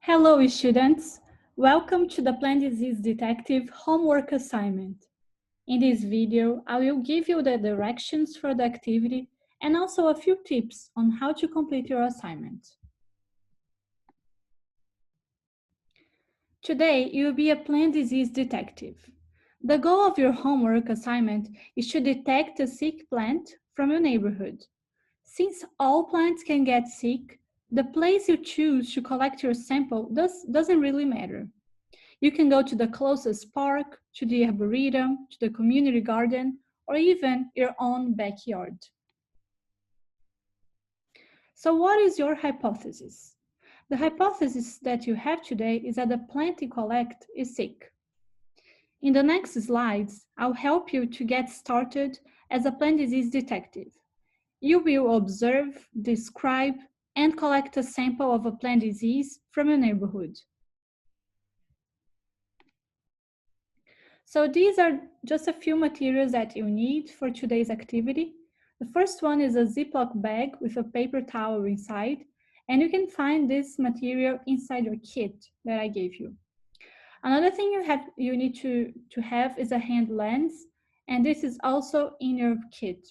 Hello students, welcome to the Plant Disease Detective homework assignment. In this video, I will give you the directions for the activity and also a few tips on how to complete your assignment. Today, you will be a plant disease detective. The goal of your homework assignment is to detect a sick plant from your neighborhood. Since all plants can get sick, the place you choose to collect your sample doesn't really matter. You can go to the closest park, to the arboretum, to the community garden, or even your own backyard. So what is your hypothesis? The hypothesis that you have today is that the plant you collect is sick. In the next slides, I'll help you to get started as a plant disease detective. You will observe, describe, and collect a sample of a plant disease from your neighborhood. So these are just a few materials that you need for today's activity. The first one is a Ziploc bag with a paper towel inside, and you can find this material inside your kit that I gave you. Another thing you need to have is a hand lens, and this is also in your kit.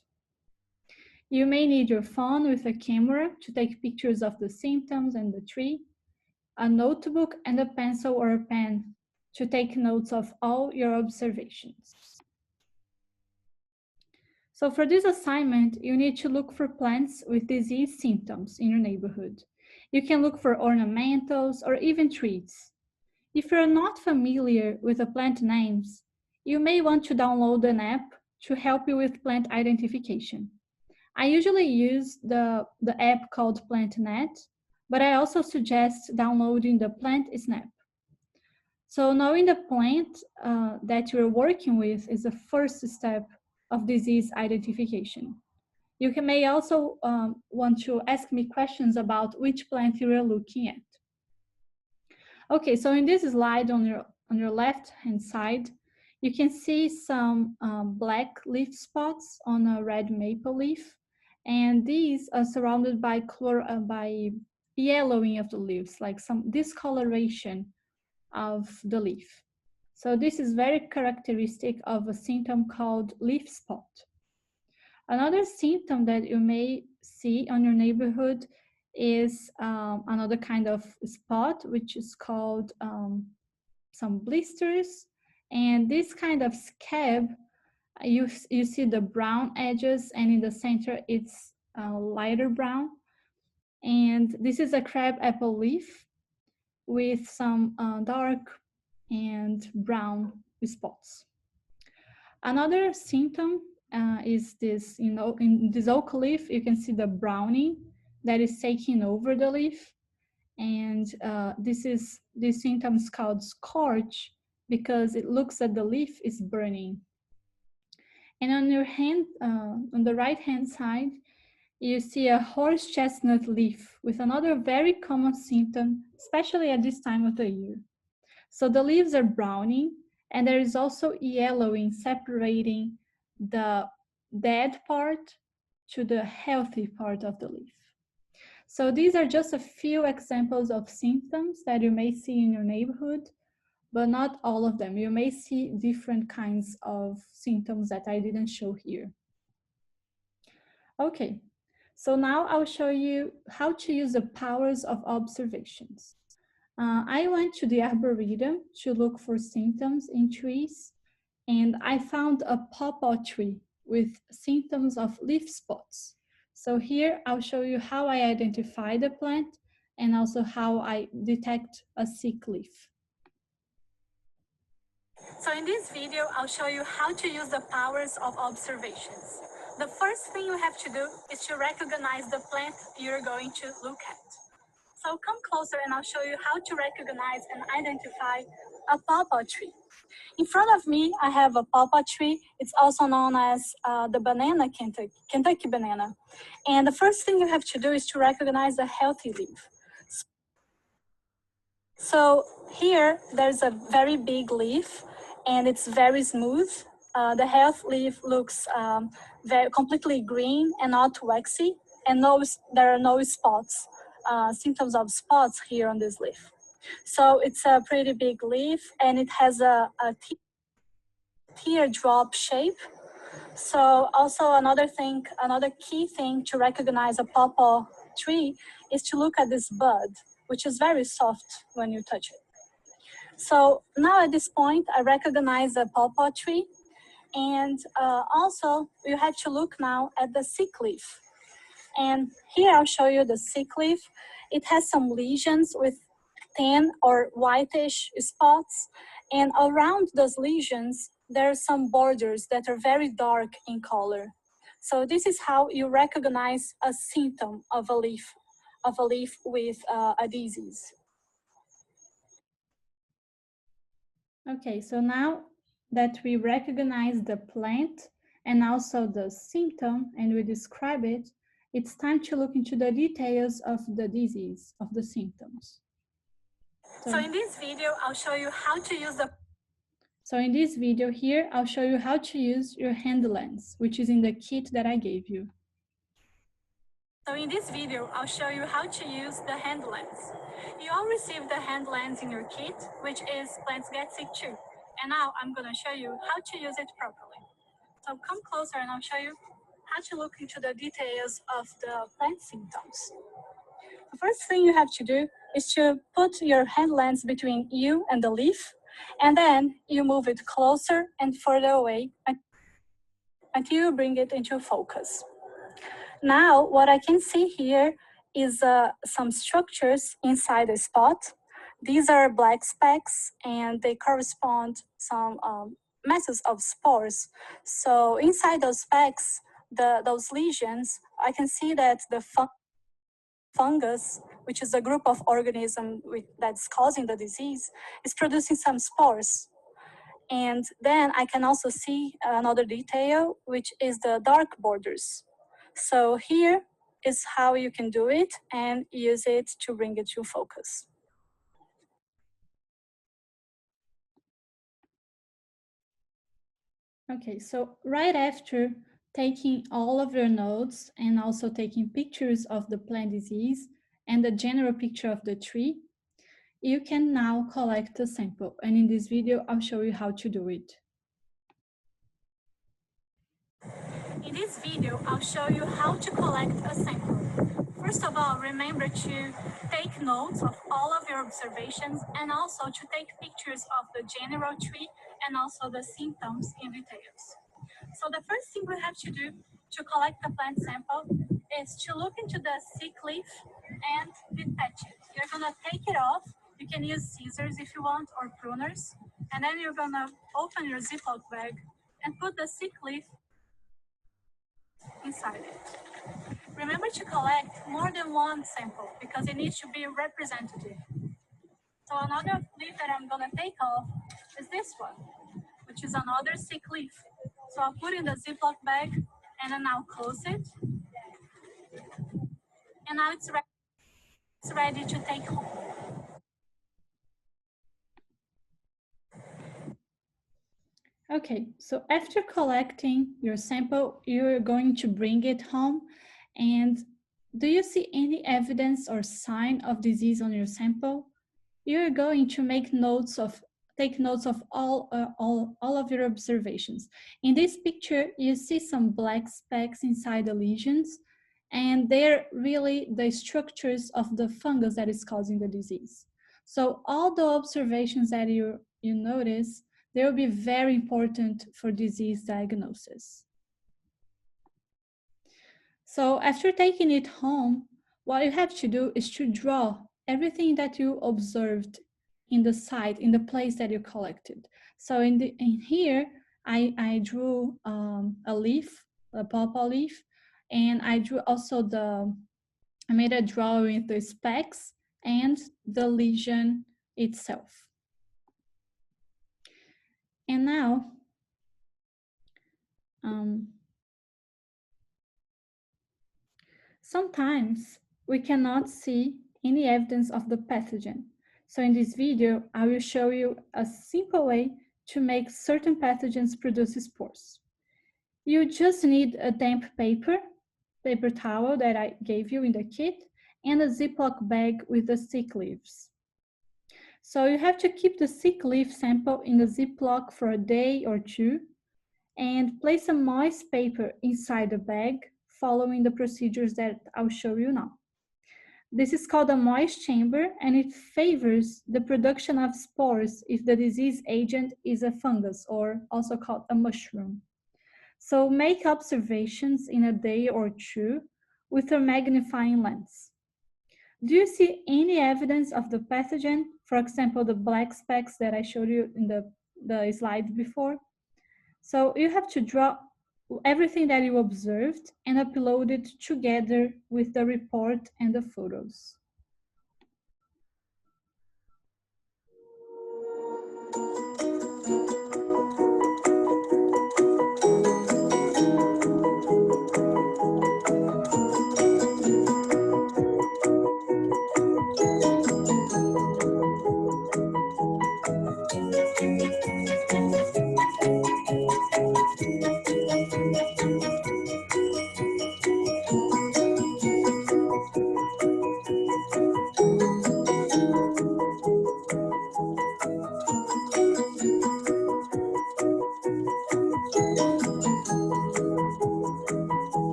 You may need your phone with a camera to take pictures of the symptoms and the tree, a notebook and a pencil or a pen to take notes of all your observations. So for this assignment, you need to look for plants with disease symptoms in your neighborhood. You can look for ornamentals or even trees. If you're not familiar with the plant names, you may want to download an app to help you with plant identification. I usually use the app called PlantNet, but I also suggest downloading the PlantSnap. So knowing the plant that you're working with is the first step of disease identification. You may also want to ask me questions about which plant you are looking at. Okay, so in this slide on your left-hand side, you can see some black leaf spots on a red maple leaf, and these are surrounded by yellowing of the leaves, like some discoloration of the leaf. So this is very characteristic of a symptom called leaf spot. Another symptom that you may see on your neighborhood is another kind of spot, which is called some blisters. And this kind of scab, you see the brown edges, and in the center it's lighter brown. And this is a crabapple leaf with some dark and brown spots. Another symptom is this, in this oak leaf, you can see the browning that is taking over the leaf. And this symptom is called scorch because it looks that the leaf is burning. And on your hand, on the right-hand side, you see a horse chestnut leaf with another very common symptom, especially at this time of the year. So the leaves are browning, and there is also yellowing separating the dead part to the healthy part of the leaf. So these are just a few examples of symptoms that you may see in your neighborhood, but not all of them. You may see different kinds of symptoms that I didn't show here. Okay, so now I'll show you how to use the powers of observations. I went to the arboretum to look for symptoms in trees, and I found a pawpaw tree with symptoms of leaf spots. So here I'll show you how I identify the plant and also how I detect a sick leaf. So in this video, I'll show you how to use the powers of observations. The first thing you have to do is to recognize the plant you're going to look at. So come closer and I'll show you how to recognize and identify a pawpaw tree. In front of me, I have a pawpaw tree. It's also known as the banana Kentucky banana. And the first thing you have to do is to recognize a healthy leaf. So here, there's a very big leaf, and it's very smooth. The healthy leaf looks completely green and not waxy, and there are no spots, symptoms of spots here on this leaf. So it's a pretty big leaf, and it has a teardrop shape. So also another key thing to recognize a pawpaw tree is to look at this bud, which is very soft when you touch it. So now at this point, I recognize a pawpaw tree, and also you have to look now at the sick leaf. And here I'll show you the sick leaf. It has some lesions with tan or whitish spots, and around those lesions, there are some borders that are very dark in color. So this is how you recognize a symptom of a leaf with a disease. Okay, so now that we recognize the plant and also the symptom and we describe it, it's time to look into the details of the disease, of the symptoms. So in this video, I'll show you how to use the So in this video here, I'll show you how to use your hand lens, which is in the kit that I gave you. So in this video, I'll show you how to use the hand lens. You all received the hand lens in your kit, which is Plants Get Sick 2. And now I'm going to show you how to use it properly. So come closer and I'll show you how to look into the details of the plant symptoms. The first thing you have to do is to put your hand lens between you and the leaf, and then you move it closer and further away until you bring it into focus. Now, what I can see here is some structures inside the spot. These are black specks, and they correspond some masses of spores. So inside those specks, those lesions, I can see that the fungus, which is a group of organisms that's causing the disease, is producing some spores. And then I can also see another detail, which is the dark borders. So here is how you can do it and use it to bring it to focus. Okay, so right after taking all of your notes and also taking pictures of the plant disease and the general picture of the tree, you can now collect a sample. And in this video, I'll show you how to do it. In this video, I'll show you how to collect a sample. First of all, remember to take notes of all of your observations and also to take pictures of the general tree and also the symptoms in details. So the first thing we have to do to collect the plant sample is to look into the sick leaf and detach it. You're gonna take it off. You can use scissors if you want or pruners. And then you're gonna open your Ziploc bag and put the sick leaf inside it. Remember to collect more than one sample because it needs to be representative. So another leaf that I'm gonna take off is this one, which is another sick leaf. So I'll put in the Ziploc bag and then I'll close it. And now it's ready to take home. Okay, so after collecting your sample, you're going to bring it home. And do you see any evidence or sign of disease on your sample? You're going to take notes of all of your observations. In this picture, you see some black specks inside the lesions, and they're really the structures of the fungus that is causing the disease. So all the observations that you notice, they will be very important for disease diagnosis. So after taking it home, what you have to do is to draw everything that you observed in the site, in the place that you collected. So in here, I drew a leaf, a pawpaw leaf, and I drew also I made a drawing with the specks and the lesion itself. And now, sometimes we cannot see any evidence of the pathogen. So in this video, I will show you a simple way to make certain pathogens produce spores. You just need a damp paper towel that I gave you in the kit, and a Ziploc bag with the sick leaves. So you have to keep the sick leaf sample in a Ziploc for a day or two and place a moist paper inside the bag, following the procedures that I'll show you now. This is called a moist chamber, and it favors the production of spores if the disease agent is a fungus, or also called a mushroom. So make observations in a day or two with a magnifying lens. Do you see any evidence of the pathogen? For example, the black specks that I showed you in the slide before. So you have to draw everything that you observed and upload it together with the report and the photos.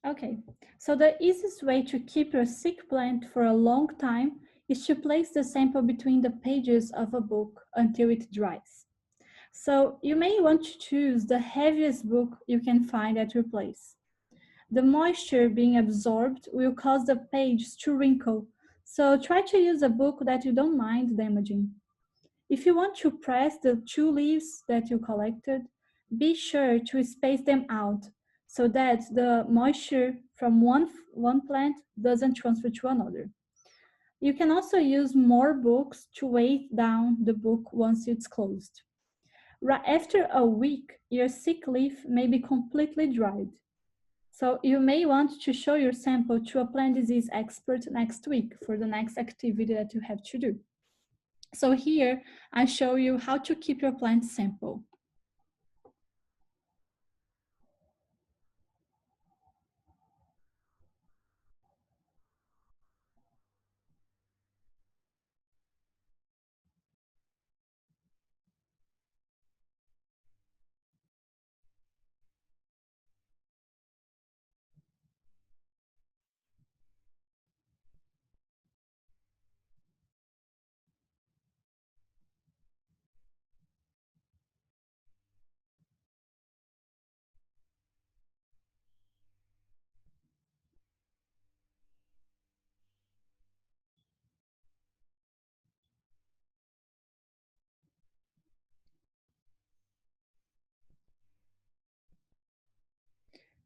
Okay, so the easiest way to keep your sick plant for a long time is to place the sample between the pages of a book until it dries. So you may want to choose the heaviest book you can find at your place. The moisture being absorbed will cause the page to wrinkle, so try to use a book that you don't mind damaging. If you want to press the 2 leaves that you collected, be sure to space them out so that the moisture from one plant doesn't transfer to another. You can also use more books to weigh down the book once it's closed. Right after a week, your sick leaf may be completely dried. So you may want to show your sample to a plant disease expert next week for the next activity that you have to do. So here I show you how to keep your plant sample.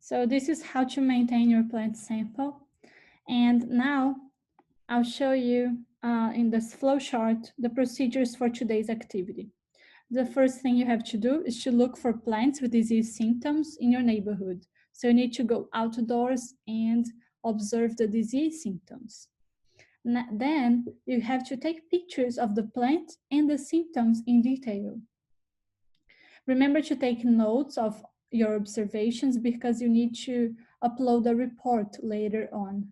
So this is how to maintain your plant sample. And now I'll show you in this flow chart the procedures for today's activity. The first thing you have to do is to look for plants with disease symptoms in your neighborhood. So you need to go outdoors and observe the disease symptoms. Then you have to take pictures of the plant and the symptoms in detail. Remember to take notes of your observations because you need to upload a report later on.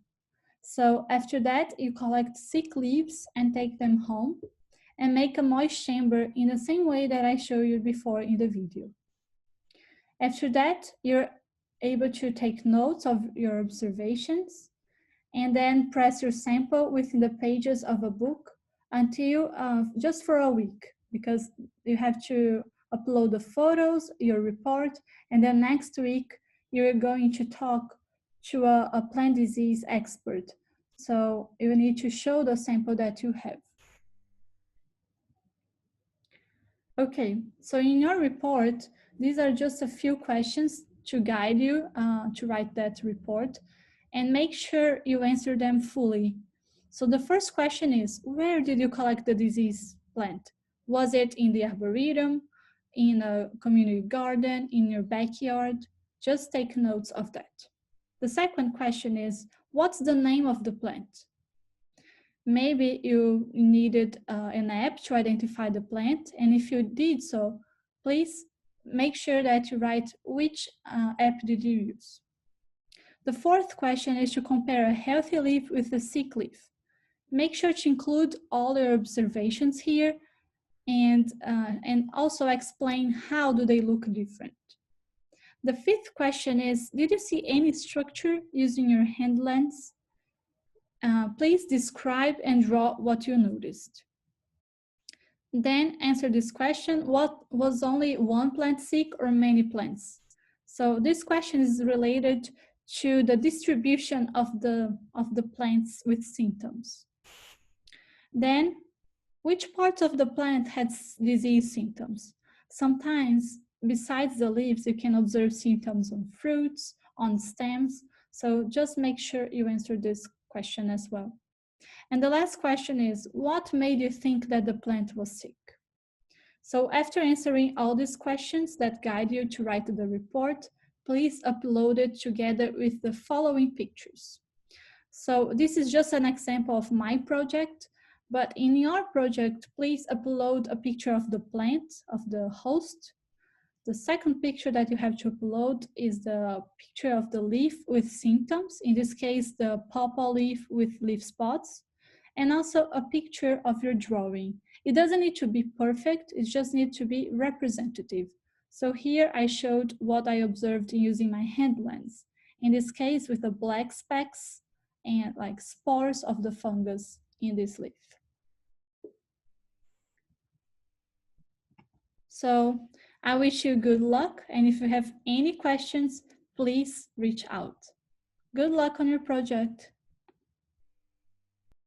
So after that, you collect sick leaves and take them home and make a moist chamber in the same way that I showed you before in the video. After that, you're able to take notes of your observations and then press your sample within the pages of a book until just for a week, because you have to upload the photos, your report, and then next week you're going to talk to a plant disease expert. So you need to show the sample that you have. Okay, so in your report, these are just a few questions to guide you to write that report, and make sure you answer them fully. So the first question is, where did you collect the disease plant? Was it in the arboretum, in a community garden, in your backyard? Just take notes of that. The second question is, what's the name of the plant? Maybe you needed an app to identify the plant, and if you did so, please make sure that you write which app did you use. The fourth question is to compare a healthy leaf with a sick leaf. Make sure to include all your observations here, and also explain how do they look different. The fifth question is, did you see any structure using your hand lens? Please describe and draw what you noticed. Then answer this question, what was only one plant sick or many plants? So this question is related to the distribution of the plants with symptoms. Then, which parts of the plant had disease symptoms? Sometimes, besides the leaves, you can observe symptoms on fruits, on stems. So just make sure you answer this question as well. And the last question is, what made you think that the plant was sick? So after answering all these questions that guide you to write the report, please upload it together with the following pictures. So this is just an example of my project, but in your project, please upload a picture of the plant, of the host. The second picture that you have to upload is the picture of the leaf with symptoms, in this case, the pawpaw leaf with leaf spots, and also a picture of your drawing. It doesn't need to be perfect, it just needs to be representative. So here I showed what I observed using my hand lens. In this case, with the black specks and like spores of the fungus in this leaf. So I wish you good luck, and if you have any questions, please reach out. Good luck on your project.